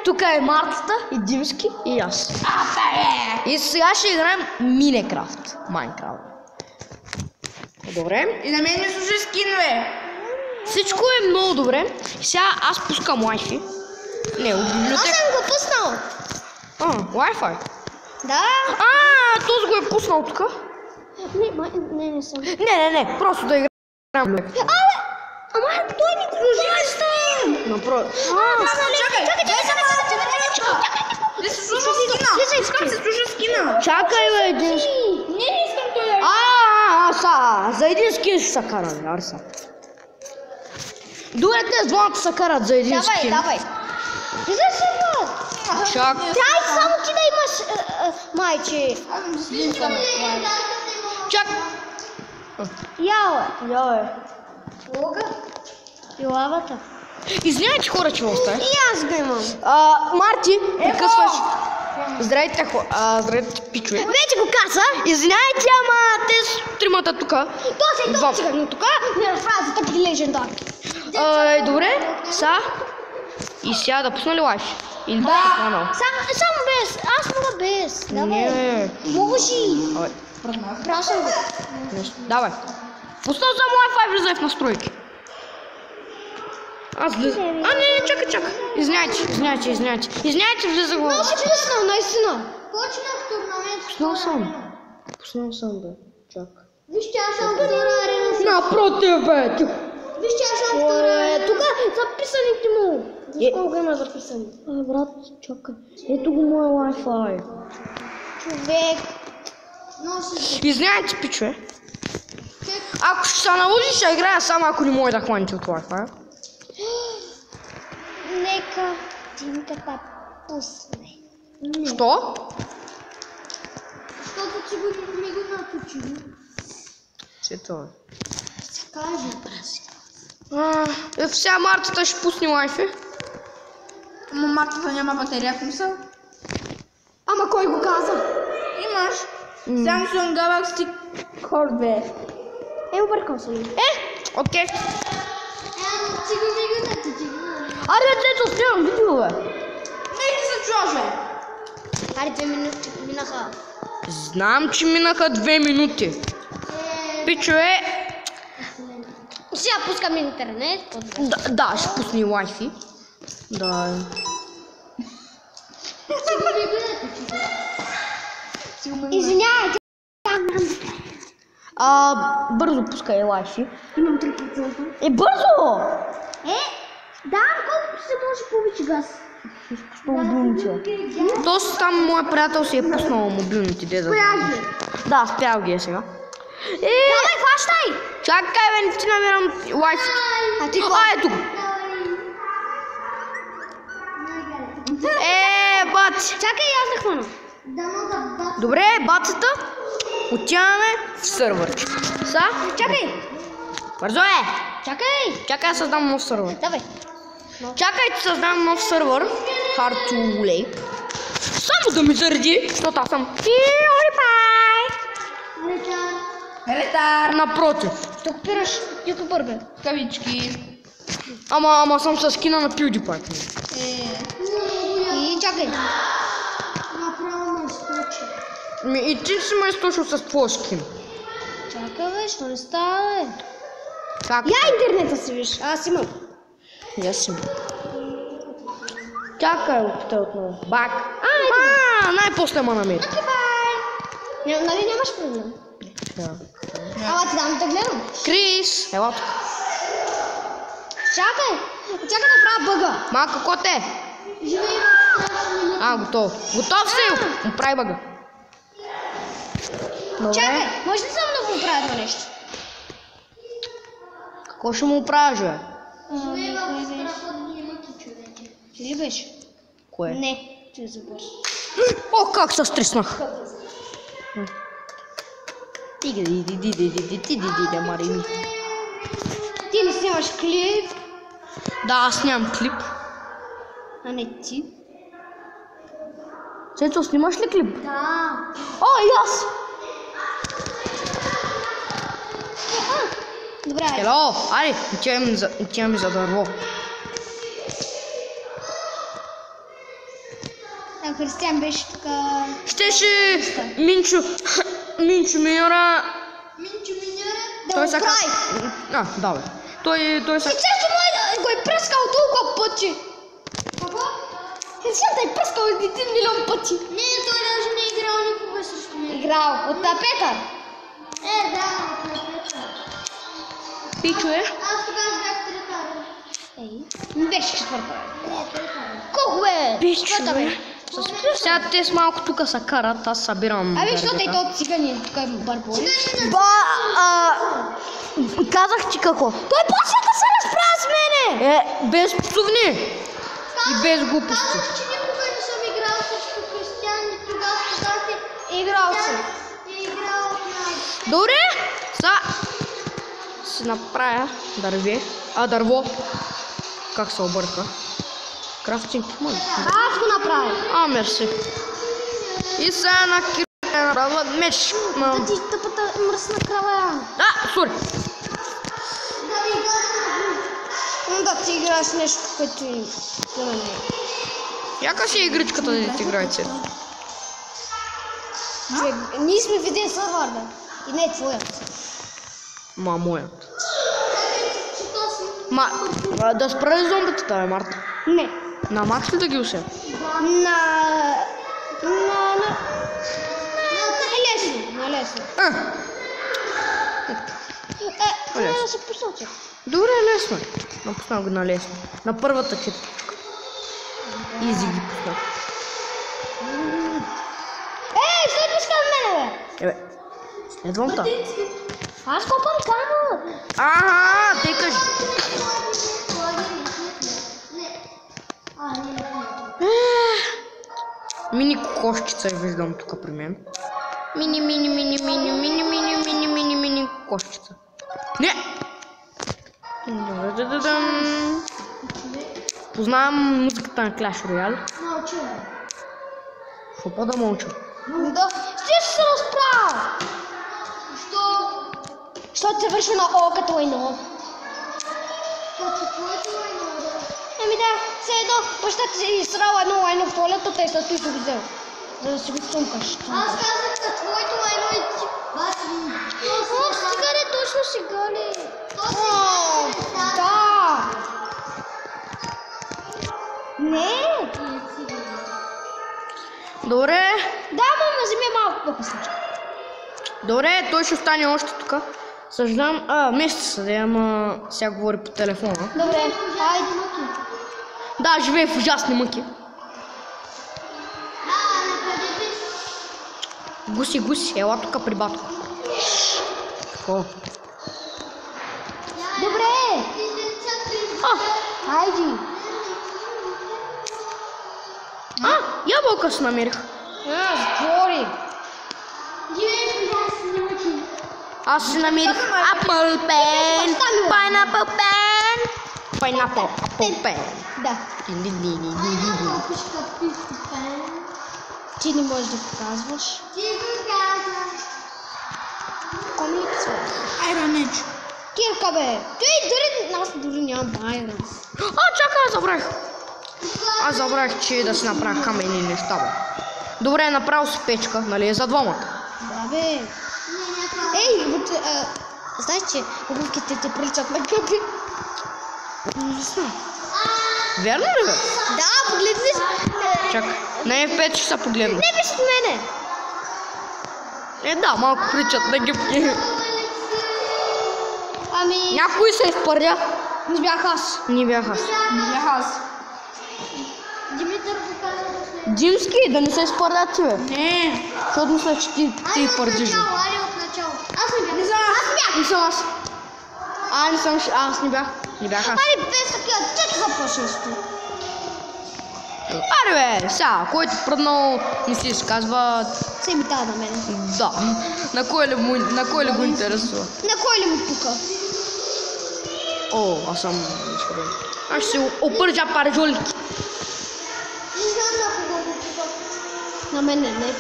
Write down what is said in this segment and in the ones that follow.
тук е Мартата и Димски и аз. И сега ще играем Minecraft. Майнкрафт. Добре. И на мен ми служи скин, бе. Всичко е много добре. Сега аз пускам Wi-Fi. Не, от библиотека. Аз съм го пуснал. Wi-Fi. Да. Този го е пуснал тук. Не съм. Не, просто да играем. Ама той ми служи. Напротив. Чакай. Не се служа скина. Искам се служа скина. Чакай, бе, един... Не искам той да... За един скин ще се караме, Арса. Добре, те с двамата се карат за един скин. Давай. Влизай се, бе. Чак. Трябва само ти да имаш майче. Чак. Яле. Лога? И лавата. Извинявайте, хора, че оставя. И аз го имам. Марти, прекъсваш. Здравейте, здравейте, пичове. Вече го каза. Извинявайте, ама те с тримата тука. То се точка, но тук не разправя за такива легендарки. Добре, и сега да пусна ли лайф? Или канал? Само без. Аз мога без. Давай. Не. Можи. Прашам го. Давай. Пуснал съм Wi-Fi, влизай в настройки. Аз влизам. Не, чакай. Извиняйте, влизах в... Много си пуснал, наистина. Пуснал съм, бе. Чак. Вижте, аз съм втора арена. Напротив, бе. Вижте, аз съм втора арена. Тук записаните му. Колко има записани? Брат, чакай. Ето го моя Wi-Fi. Човек. Извиняйте, пичове. Ако ще се наложи, ще играя само ако не може да хваните от Wi-Fi. Нека Димката пусне. Що? Защото ти ми го наточи. Че това? Се каже, праси. Сега Мартата ще пусне Wi-Fi. Ама Мартата няма батерия, в мисъл. Ама кой го каза? Имаш. Samsung Galaxy Core, бе. Объркал съм. Окей. Ти го наточи. Аре, дето снимам видео, бе. Не се чуваш, бе. Аре, 2 минути минаха. Знам, че минаха 2 минути. Пичове. Сега пускам интернет. Да, ще пусне Wi-Fi. Да. Извинявай, бързо пускай Wi-Fi. имам 3%. Бързо! Да, колкото се може повече газ. Тоест там моят приятел си е пуснал мобилните деда. Пряги. Да, спрял ги е сега. Давай, хващай! Чакай, бе, не ти намирам Wi-Fi. А ти Ето го. Бат. Чакай, аз да хвана. Добре, бацата. Отиваме в сървърче. Чакай! Бързо е! Чакай! Да създам нов сървър. Давай. Чакайте, създам нов сървър. Hard to play. Само да ми зареди, защото аз съм Ретар. напротив. Ще копираш ютубър, бе. Кавички. Ама съм с скина на PewDiePie. И чакай. И ти си ме източил с твоя скин. Чакай, бе, що не става, бе? Как? Я интернета си виж, аз имам. Я си. Чакай, опитай отново. Бак. Най-после ма намери. Нали нямаш проблем? Ала ти дам да гледам. Крис, ела тук. Чакай да правя бъга. Малка коте. Готово. Готов си, оправи бъга. Чакай, може ли само да го оправя това нещо? Какво ще му оправиш, бе? Ти ли беше? Кое? Не, ти забърш. О, как се стреснах. Марими. Ти не снимаш клип? Да, аз нямам клип. А не ти? Цецо, снимаш ли клип? Да. И аз! Добре. Ело, аре, отиваме за дърво. Християн беше тук. Щеше Минчо Миньора. Минчо Миньора. Той Да сега... го прави. Да, бе. Той сега... Често му го е пръскал толкова пъти. Какво? Християн да е пръскал 1 милион пъти. Не, той даже не е играл никога срещу него. Играл от тапета. Да, от тапета. Пичове. Аз тогава бях третар. Не беше четвърта. Не, третар. Колко е? Четвърта бе. Пичове. Сега те с малко тук са карат, аз събирам... Абе, що те и то цигани? Тук е барболи. Казах ти какво? Той почна да се разправя с мене! Без псовни и без глупости. Казах, че никога не съм играл срещу Християн и тогава казахте, Играл съм. е играл от нас. Добре, сега си направя дърво. Как се обърка? Крафтинг, моля. Аз го направя. Мерси. И сега на кирка направя меч. Да ти тъпата мръсна крава. Сори. Да ви играте. Да ти играеш нещо, което и... Яка си е игричката да ти играете? Човек, ние сме в един сървър, да. И не е твоят. Моят. Че то си... Да спра зомбитата, бе, Марта. Не. На макс ли да ги усе? На лесно. Трябва да се посоча. Добре, лесно. Напусна го на лесно. На първата четвъртичка. Изи ги пусна. Следваш към мене, бе. Следвам та. Аз копам камък. Те кажи. Мини кокошчица виждам тук при мен. Мини кокошчица. Не! Познавам музиката на Clash Royale. Мълча. Какво да мълча? Да. Ще се разправя. Що? Защото се върши на О като едно. Като твоето войно, да. Ами да, все едно, баща ти си изсрала едно лайно в туалетата и след това си го взел. За да си го цумкаш. Аз казах като твоето войно и ти... Бати. О, стига ли, точно сега ли? То си играе. Да. Не. Добре. Да, мама, вземи малко по-късно. Добре, той ще остане още тук. Съжалявам, месеца да ама сега говори по телефона. Добре, хайде. Да, живее в ужасни мъки. Гуси, ела тук при батко. Какво? Добре. Хайде. Ябълка се намерих. Сбори. Аз си намерих Apple Pen, Pineapple Pen, Pineapple Apple Pen. Да. Ти не можеш да показваш. Ти го казваш. Комикс, бе. Айрон Едж. Кирка, бе. Аз дори нямам айрон. Чакай, аз забравих, че да си направя каменни неща, бе. Добре, направо си печка, нали е за двамата. Да, бе. Ей, знаеш, че обувките ти приличат на къпи? Не знам. Верно ли, бе? Да, погледни. Чакай, на F5 ще се погледна. Не беше от мене. Да, малко приличат на гъбки. Ами... Някой се изпърля. Не бях аз. Не бях аз. Не бях аз. Димитър го каза да след. Димски, да не се изпърля ти, бе. Не. Защото мисля, че ти пърдиш. Айде от начало. Аз не бях. Не съм аз. Не съм аз. Не съм, аз не бях. Не бях аз. Айде, без такива, чето започна с това. Аре, бе, сега, който пръднал не си изказва. Се ми дава на мен. Да. На кой ли го интересува? На кой ли му пука? Аз съм изходен. Аз ще се опържа паржолики. Не знам на кого го пука. На мен не.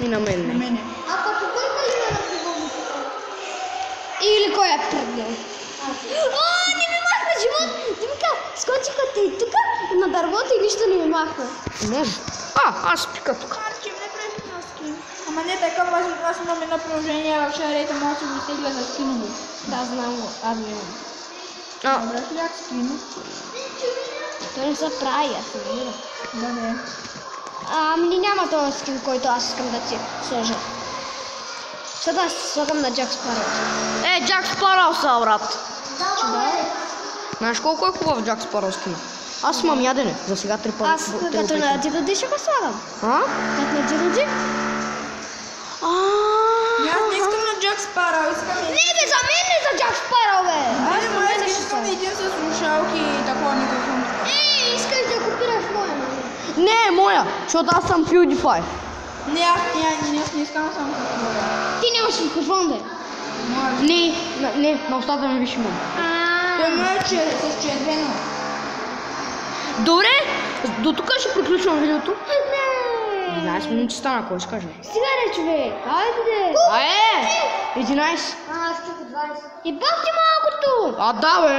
И на мен не. А пък кой казва на кого го пука? Или кой е пръгнал? Не ми махна живот! Димка, скочиха те и тука на дървото и нищо не ми махна. Може. Аз пика тук. Марче, не правиш на скин. Ама не така, аз имам едно приложение в шарейта, може да си го стегля за скин. Да, знам го. Аз не имам. Добре, хляк скин. Той не се прави, аз не виждам. Добре. Ами няма този скин, който аз искам да ти сложа. Сега аз слагам на Джак Спароу. Джак Спароу са, брат. Да. Знаеш колко е хубав Джак Спароу скина? Аз имам ядене. За сега 3 пъти. Аз като на Дироди ще го слагам. Като на Дироди? Аз не искам на Джак Спароу, искам един. Не бе, за мен не за Джак Спароу, бе. Аз моят искам един с слушалки и такова микрофон. Искаш да купираш моя. Не е моя, защото аз съм PewDiePie. Не, аз не искам само с това. Ти нямаш микрофон, бе. Не, на устата ми виж имам. Той ме е с червено. Добре, до тук ще приключвам видеото. 11 минути стана, кой ще каже? Стига не, човек. Айде. 11. Аз тук 20. И бах ти малкото. Да, бе.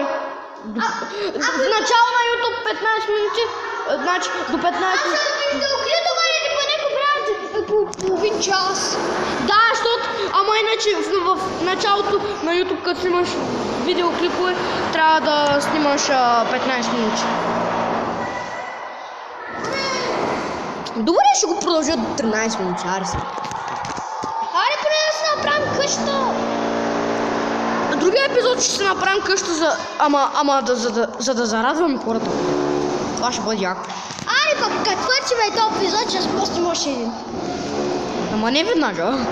В начало на YouTube 15 минути. Значи до 15 минути. YouTube не ти поне го правят по половин час. Да, защото, ама иначе в началото на YouTube, като снимаш видеоклипове, трябва да снимаш 15 минути. Добре, ще го продължа до 13 минути, ареса. Айде поне да си направим къща. Другия епизод ще се направим къща, за да зарадваме хората. Това ще бъде яко. Айде пък, като свършим този епизод, ще спустим още един. Ама не веднага.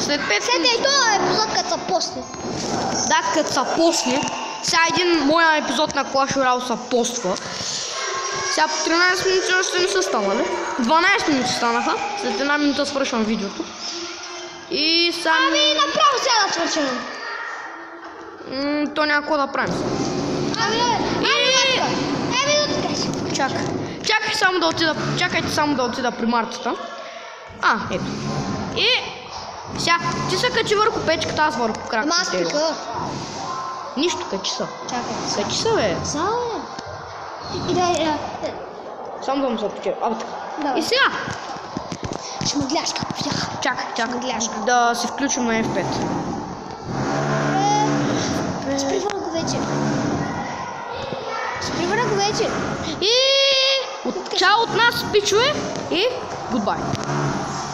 След 5 След и този епизод, като са после. Да, като са после. Сега един моя епизод на Clash Royale са поства. Сега по 13 минути още не са станали. 12 минути станаха. След една минута свършвам видеото. И сам... Ами направо сега да свършим. То някакво да правим. Чакайте само да отида при Мартата. Ето. И сега ти се качи върху печката, аз върху краката. Ама аз пика. Нищо, качи се. Чакай. Качи се, бе. Само бе. Само да му се почеря. Давай. И сега. Шмъгляшка. Чакай. Да се включим на F5. Спри върху вече. И чао от нас, пичове. И goodbye.